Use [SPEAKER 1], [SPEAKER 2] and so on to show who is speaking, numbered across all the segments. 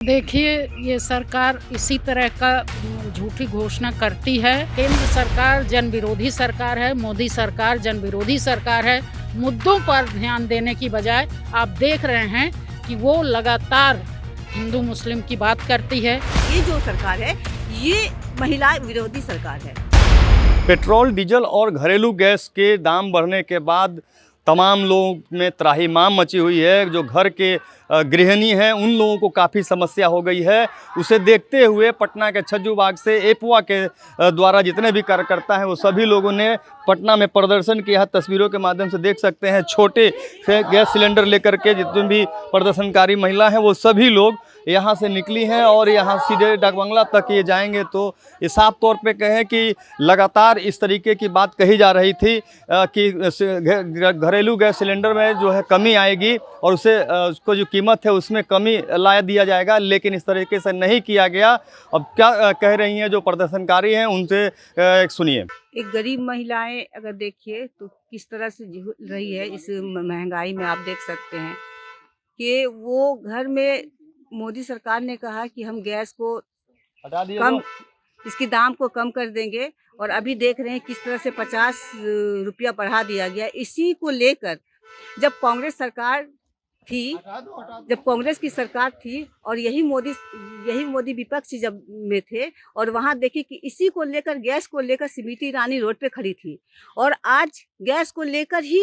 [SPEAKER 1] देखिए, ये सरकार इसी तरह का झूठी घोषणा करती है। केंद्र सरकार जन विरोधी सरकार है, मोदी सरकार जन विरोधी सरकार है। मुद्दों पर ध्यान देने की बजाय आप देख रहे हैं कि वो लगातार हिंदू मुस्लिम की बात करती है।
[SPEAKER 2] ये जो सरकार है, ये महिला विरोधी सरकार है।
[SPEAKER 3] पेट्रोल, डीजल और घरेलू गैस के दाम बढ़ने के बाद तमाम लोगों में त्राहिमाम मची हुई है। जो घर के गृहिणी हैं उन लोगों को काफ़ी समस्या हो गई है। उसे देखते हुए पटना के छज्जू बाग से एपवा के द्वारा जितने भी कार्यकर्ता हैं वो सभी लोगों ने पटना में प्रदर्शन किया। तस्वीरों के माध्यम से देख सकते हैं, छोटे से गैस सिलेंडर लेकर के जितने भी प्रदर्शनकारी महिला हैं वो सभी लोग यहाँ से निकली हैं और यहाँ सीधे डाकबंगला तक ये जाएंगे। तो ये साफ तौर पे कहें कि लगातार इस तरीके की बात कही जा रही थी कि घरेलू गैस सिलेंडर में जो है कमी आएगी और उसको जो कीमत है उसमें कमी ला दिया जाएगा, लेकिन इस तरीके से नहीं किया गया। अब क्या कह रही हैं जो प्रदर्शनकारी हैं उनसे सुनिए।
[SPEAKER 2] एक गरीब महिलाएं अगर देखिए तो किस तरह से झूल रही है इस महंगाई में। आप देख सकते हैं कि वो घर में मोदी सरकार ने कहा कि हम गैस को
[SPEAKER 3] हटा दिए
[SPEAKER 2] कम, इसकी दाम को कम कर देंगे, और अभी देख रहे हैं किस तरह से 50 रुपया बढ़ा दिया गया। इसी को लेकर जब कांग्रेस सरकार थी, जब कांग्रेस की सरकार थी और यही मोदी विपक्ष जब में थे, और वहां देखिए कि इसी को लेकर, गैस को लेकर स्मृति ईरानी रोड पे खड़ी थी, और आज गैस को लेकर ही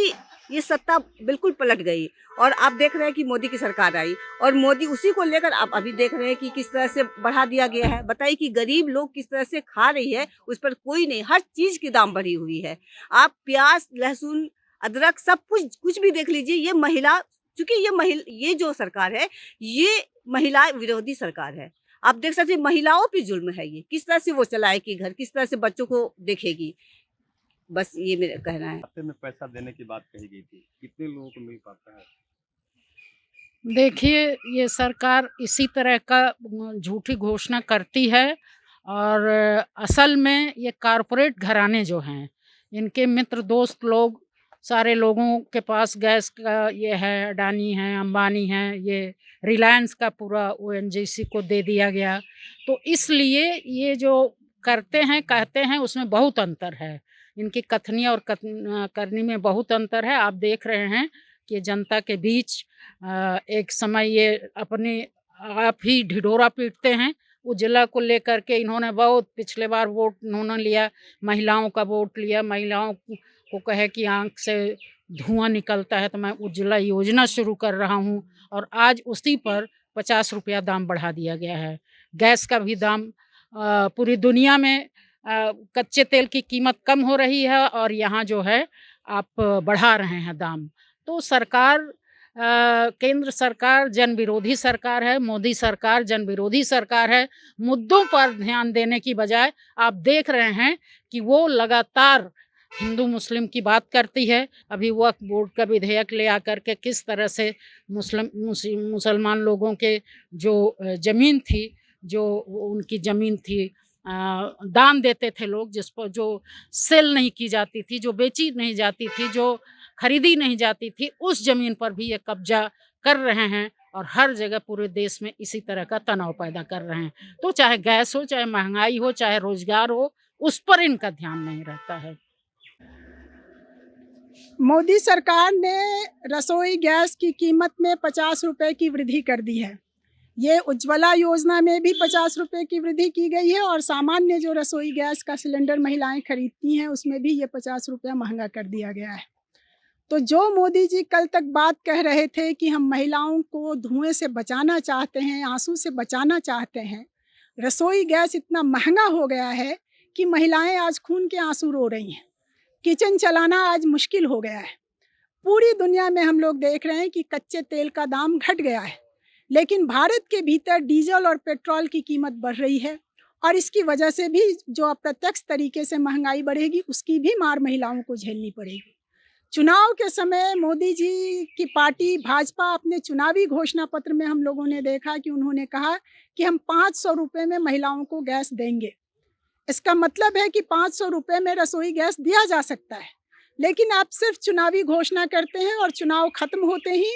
[SPEAKER 2] ये सत्ता बिल्कुल पलट गई। और आप देख रहे हैं कि मोदी की सरकार आई और मोदी उसी को लेकर आप अभी देख रहे हैं कि किस तरह से बढ़ा दिया गया है। बताइए कि गरीब लोग किस तरह से खा रही है, उस पर कोई नहीं, हर चीज की दाम बढ़ी हुई है। आप प्याज, लहसुन, अदरक, सब कुछ भी देख लीजिए। ये महिला, क्योंकि ये जो सरकार है, ये महिला विरोधी सरकार है। आप देख सकते हैं महिलाओं पे जुल्म है। ये किस तरह से वो चलाएगी घर, किस तरह से बच्चों को देखेगी। बस ये मेरा कहना है।
[SPEAKER 3] खाते में पैसा देने की बात कही गई थी, कितने लोगों को मिल पाता है?
[SPEAKER 1] देखिए, ये सरकार इसी तरह का झूठी घोषणा करती है और असल में ये कॉरपोरेट घराने जो हैं, इनके मित्र दोस्त लोग, सारे लोगों के पास गैस का ये है, अडानी हैं, अंबानी हैं, ये रिलायंस का पूरा ओएनजीसी को दे दिया गया। तो इसलिए ये जो करते हैं, कहते हैं, उसमें बहुत अंतर है। इनकी कथनी और करनी में बहुत अंतर है। आप देख रहे हैं कि जनता के बीच एक समय ये अपने आप ही ढिढोरा पीटते हैं। उज्ज्वला को लेकर के इन्होंने बहुत पिछले बार वोट इन्होंने लिया, महिलाओं का वोट लिया, महिलाओं को कहे कि आँख से धुआं निकलता है तो मैं उज्ज्वला योजना शुरू कर रहा हूँ, और आज उसी पर 50 रुपया दाम बढ़ा दिया गया है। गैस का भी दाम पूरी दुनिया में कच्चे तेल की कीमत कम हो रही है और यहाँ जो है आप बढ़ा रहे हैं दाम। तो सरकार केंद्र सरकार जन विरोधी सरकार है, मोदी सरकार जन विरोधी सरकार है। मुद्दों पर ध्यान देने की बजाय आप देख रहे हैं कि वो लगातार हिंदू मुस्लिम की बात करती है। अभी वक्फ बोर्ड का विधेयक ले आकर के किस तरह से मुसलमान लोगों के जो ज़मीन थी, जो उनकी ज़मीन थी, दान देते थे लोग, जिस पर जो सेल नहीं की जाती थी, जो बेची नहीं जाती थी, जो खरीदी नहीं जाती थी, उस ज़मीन पर भी ये कब्जा कर रहे हैं और हर जगह पूरे देश में इसी तरह का तनाव पैदा कर रहे हैं। तो चाहे गैस हो, चाहे महंगाई हो, चाहे रोजगार हो, उस पर इनका ध्यान नहीं रहता है।
[SPEAKER 4] मोदी सरकार ने रसोई गैस की कीमत में 50 रुपए की वृद्धि कर दी है। ये उज्ज्वला योजना में भी 50 रुपए की वृद्धि की गई है और सामान्य जो रसोई गैस का सिलेंडर महिलाएं खरीदती हैं उसमें भी ये 50 रुपया महंगा कर दिया गया है। तो जो मोदी जी कल तक बात कह रहे थे कि हम महिलाओं को धुएं से बचाना चाहते हैं, आंसू से बचाना चाहते हैं, रसोई गैस इतना महंगा हो गया है कि महिलाएं आज खून के आंसू रो रही हैं। किचन चलाना आज मुश्किल हो गया है। पूरी दुनिया में हम लोग देख रहे हैं कि कच्चे तेल का दाम घट गया है, लेकिन भारत के भीतर डीजल और पेट्रोल की कीमत बढ़ रही है और इसकी वजह से भी जो अप्रत्यक्ष तरीके से महंगाई बढ़ेगी उसकी भी मार महिलाओं को झेलनी पड़ेगी। चुनाव के समय मोदी जी की पार्टी भाजपा अपने चुनावी घोषणा पत्र में हम लोगों ने देखा कि उन्होंने कहा कि हम 500 रुपये में महिलाओं को गैस देंगे। इसका मतलब है कि 500 रुपये में रसोई गैस दिया जा सकता है, लेकिन आप सिर्फ चुनावी घोषणा करते हैं और चुनाव खत्म होते ही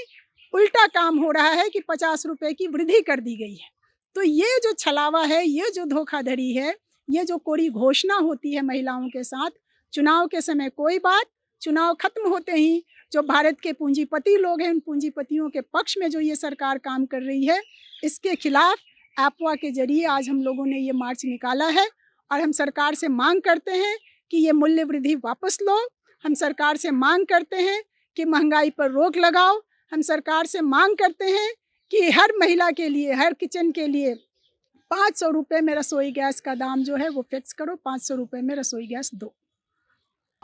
[SPEAKER 4] उल्टा काम हो रहा है कि 50 रुपये की वृद्धि कर दी गई है। तो ये जो छलावा है, ये जो धोखाधड़ी है, ये जो कोरी घोषणा होती है महिलाओं के साथ, चुनाव के समय कोई बात, चुनाव खत्म होते ही जो भारत के पूंजीपति लोग हैं, उन पूंजीपतियों के पक्ष में जो ये सरकार काम कर रही है, इसके खिलाफ एप्वा के जरिए आज हम लोगों ने ये मार्च निकाला है और हम सरकार से मांग करते हैं कि ये मूल्य वृद्धि वापस लो। हम सरकार से मांग करते हैं कि महंगाई पर रोक लगाओ। हम सरकार से मांग करते हैं कि हर महिला के लिए, हर किचन के लिए 500 रुपये में रसोई गैस का दाम जो है वो फिक्स करो, 500 रुपये में रसोई गैस दो।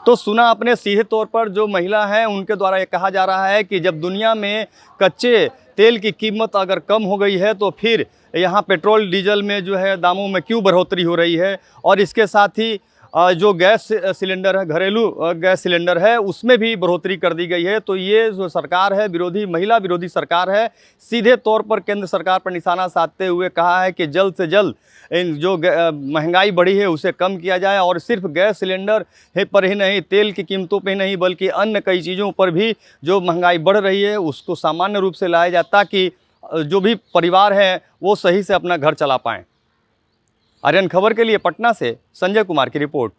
[SPEAKER 3] तो सुना आपने, सीधे तौर पर जो महिला हैं उनके द्वारा ये कहा जा रहा है कि जब दुनिया में कच्चे तेल की कीमत अगर कम हो गई है तो फिर यहाँ पेट्रोल डीजल में जो है दामों में क्यों बढ़ोतरी हो रही है। और इसके साथ ही जो गैस सिलेंडर है, घरेलू गैस सिलेंडर है, उसमें भी बढ़ोतरी कर दी गई है। तो ये जो सरकार है, महिला विरोधी सरकार है, सीधे तौर पर केंद्र सरकार पर निशाना साधते हुए कहा है कि जल्द से जल्द इन जो महंगाई बढ़ी है उसे कम किया जाए। और सिर्फ गैस सिलेंडर पर ही नहीं, तेल की कीमतों पर ही नहीं, बल्कि अन्य कई चीज़ों पर भी जो महंगाई बढ़ रही है उसको सामान्य रूप से लाया जाए, ताकि जो भी परिवार है वो सही से अपना घर चला पाएँ। आर्यन खबर के लिए पटना से संजय कुमार की रिपोर्ट।